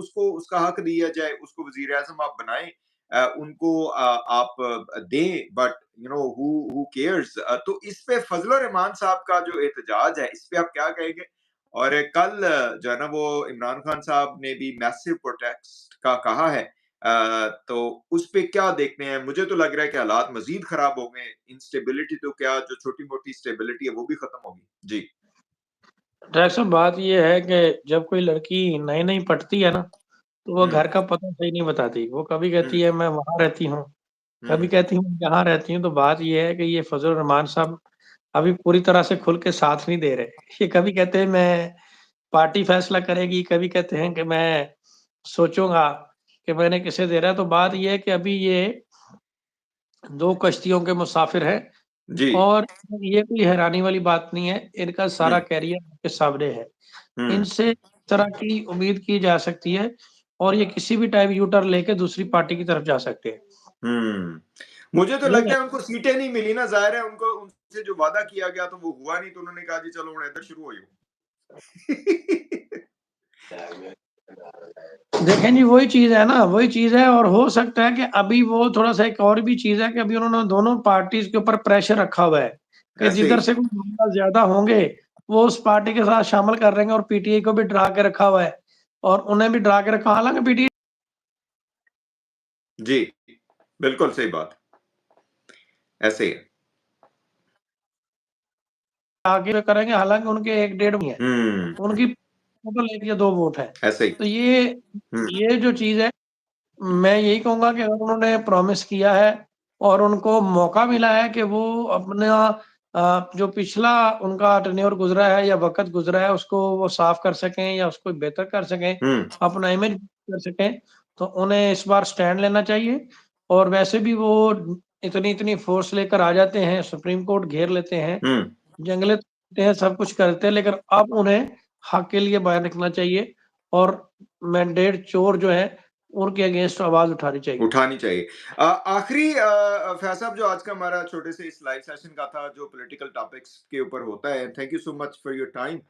उसको उसका हक दिया जाए, उसको वज़ीर-ए-आज़म आप बनाएँ, उनको आप दें, बट हू केयर्स? तो इस पे फजल रहमान साहब का जो एहतजाज है, इस पे आप क्या कहेंगे? और कल जो है ना वो इमरान खान साहब ने भी मैसिव प्रोटेस्ट का कहा है। तो उस पे क्या देखते हैं? मुझे तो लग रहा है कि हालात मज़ीद खराब हो गए। इंस्टेबिलिटी तो क्या, जो छोटी-मोटी स्टेबिलिटी है वो भी खत्म होगी। जी। डॉक्टर साहब, बात ये है कि जब कोई लड़की नई-नई पटती है ना, तो वो हुँ, घर का पता सही नहीं बताती। वो कभी हुँ, कहती है मैं वहाँ रहती हूँ, कभी हुँ, कहती हूँ यहाँ रहती हूँ। तो बात ये है कि ये फज़ल रहमान साहब अभी पूरी तरह से खुल के साथ नहीं दे रहे। ये कभी कहते हैं मैं पार्टी फैसला करेगी, कभी कहते हैं कि मैं सोचूँगा कि मैंने किसे दे रहा है। तो बात ये है कि अभी ये 2 कश्तियों के मुसाफिर हैं जी, और ये कोई हैरानी वाली बात नहीं है। इनका हुँ, सारा करियर आपके सामने है। हुँ, इनसे इस तरह की उम्मीद की जा सकती है और ये किसी भी टाइम यू टर्न लेके दूसरी पार्टी की तरफ जा सकते हैं। हुँ। मुझे तो ठीक लगता है? है उनको सीटें नहीं मिली ना, ज़ाहिर है उनको उनसे जो वादा किया गया तो वो हुआ नहीं, तो उन्होंने कहा जी चलो हुण इधर शुरू होइयो। देखें जी, वही चीज़ है ना, वही चीज़ है और हो सकता है कि अभी वो थोड़ा-सा एक और भी चीज़ है कि अभी उन्होंने दोनों पार्टीज़ के ऊपर प्रेशर रखा हुआ है, कि ऐसे जिधर ही। से कोई मामला ज़्यादा होंगे, वो उस पार्टी के साथ शामिल कर लेंगे और पीटीआई को भी डरा के रखा हुआ है और उन्हें भी डरा के रखा, हालाँकि पीटीआई जी, बिल्कुल सही बात। ऐसे ही है। आगे करेंगे, हालाँकि उनके 1 डेढ़ ही है। हुँ, उनकी टोटल 1 या 2 वोट हैं। ऐसे ही। तो ये हुँ, ये जो चीज़ है, मैं यही कहूँगा कि अगर उन्होंने प्रॉमिस किया है और उनको मौका मिला है कि वो अपना जो पिछला उनका टेन्योर गुज़रा है या वक़्त गुज़रा है, उसको वो साफ़ कर सकें या उसको बेहतर कर सकें, हुँ, अपना इमेज कर सकें, तो उन्हें इस बार स्टैंड लेना चाहिए। और वैसे भी वो इतनी-इतनी फ़ोर्स लेकर आ जाते हैं, सुप्रीम कोर्ट घेर लेते हैं, हुँ। जंगलें तोड़ते हैं, सब कुछ करते हैं, लेकिन अब उन्हें हक के लिए बाहर निकलना चाहिए और मैंडेट चोर जो हैं, उनके अगेंस्ट आवाज़ उठानी चाहिए। उठानी चाहिए। आखिरी फैज़ साहब, जो आज का हमारा छोटे से इस लाइव सेशन का था, जो पॉलिटिकल टॉपिक्स के ऊपर होता है, thank you so much for your time.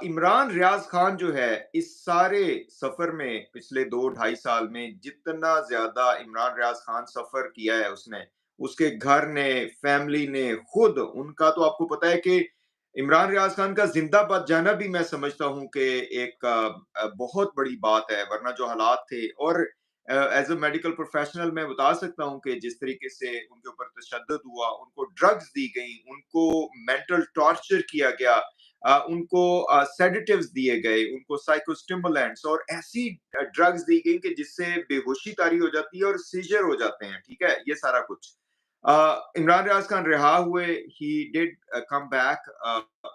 Imran Riaz Khan जो है, इस सारे सफ़र में पिछले 2 ढाई साल में जितना ज़्यादा इमरान रियाज़ खान सफ़र किया है उसने, उसके घर ने, फैमिली ने, खुद उनका, तो आपको पता है कि इमरान रियाज़ खान का ज़िंदा बच जाना भी मैं समझता हूँ कि एक बहुत बड़ी बात है, वरना जो हालात थे, और एज़ अ मेडिकल प्रोफ़ेशनल मैं बता सकता हूँ कि जिस तरीके से उनके ऊपर तशद्दुद हुआ, उनको ड्रग्स दी गईं, उनको मेंटल टॉर्चर किया गया, उनको सेडेटिव्स दिए गए, उनको साइकोस्टिमुलेंट्स और ऐसी ड्रग्स दी गई कि जिससे बेहोशी तारी हो जाती है और सीज़र हो जाते हैं, ठीक है? ये सारा कुछ। इमरान रियाज़ खान रिहा हुए, he did come back,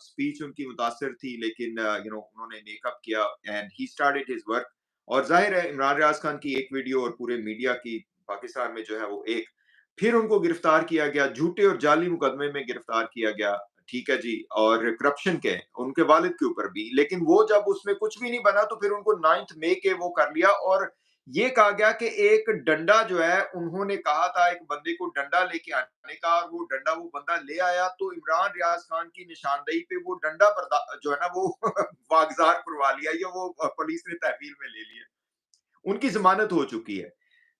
speech उनकी मुतासिर थी, लेकिन उन्होंने मेकअप किया and he started his work. और ज़ाहिर है इमरान रियाज़ खान की एक वीडियो और पूरे मीडिया की पाकिस्तान में जो है वो एक, फिर उनको गिरफ्तार किया गया, झूठे और जाली मुकदमे में गिरफ्तार किया गया, ठीक है जी, और करप्शन के, उनके वालिद के ऊपर भी। लेकिन वो जब उसमें कुछ भी नहीं बना तो फिर उनको 9th मई के वो कर लिया, और ये कहा गया कि एक डंडा जो है, उन्होंने कहा था एक बंदे को डंडा लेके आने का, और वो डंडा वो बंदा ले आया, तो इमरान रियाज़ खान की निशानदेही पे वो डंडा जो है ना वो वागज़ार करवा लिया, या वो पुलिस ने तहवील में ले लिया। उनकी ज़मानत हो चुकी है।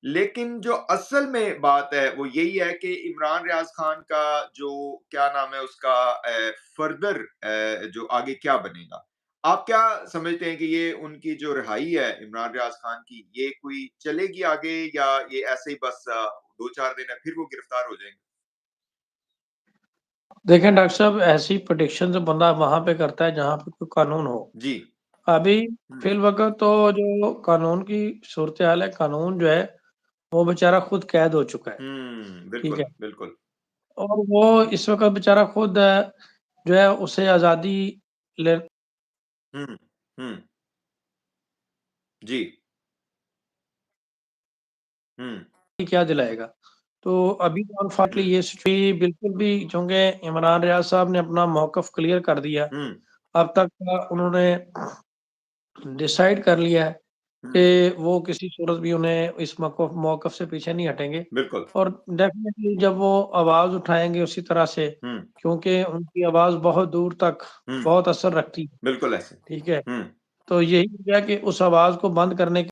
लेकिन जो असल में बात है वो यही है कि इमरान रियाज़ खान का जो क्या नाम है उसका, फर्दर जो आगे क्या बनेगा? आप क्या समझते हैं कि ये उनकी जो रिहाई है इमरान रियाज़ खान की, ये कोई चलेगी आगे, या ये ऐसे ही बस 2-4 दिन है फिर वो गिरफ्तार हो जाएँगे? देखें डॉक्टर साहब, ऐसी प्रेडिक्शन तो बंदा वहाँ पे करता है जहाँ पे कोई कानून हो। जी। अभी हुँ। फ़िलवक़्त तो जो कानून की सूरत-ए-हाल है, कानून जो है, वो बेचारा खुद कैद हो चुका है, हुँ, ठीक है? बिल्कुल, बिल्कुल। और वो इस वक़्त बेचारा खुद जो है उसे आज़ादी ले हुँ, हुँ। जी। हुँ, क्या दिलाएगा? तो अभी तो अनफॉर्चुनेटली हुँ, ये बिल्कुल भी, चूँकि इमरान रियाज़ साहब ने अपना मौक़िफ़ क्लियर कर दिया। हुँ, अब तक का उन्होंने डिसाइड कर लिया है हुँ, कि वो किसी सूरत भी उन्हें इस मौक़िफ़ से पीछे नहीं हटेंगे बिल्कुल। और डेफ़िनेटली जब वो आवाज़ उठाएँगे उसी तरह से, हुँ, क्योंकि उनकी आवाज़ बहुत दूर तक हुँ, बहुत असर रखती है, बिल्कुल ऐसे। ठीक है? हुँ। तो यही हो गया कि उस आवाज़ को बंद करने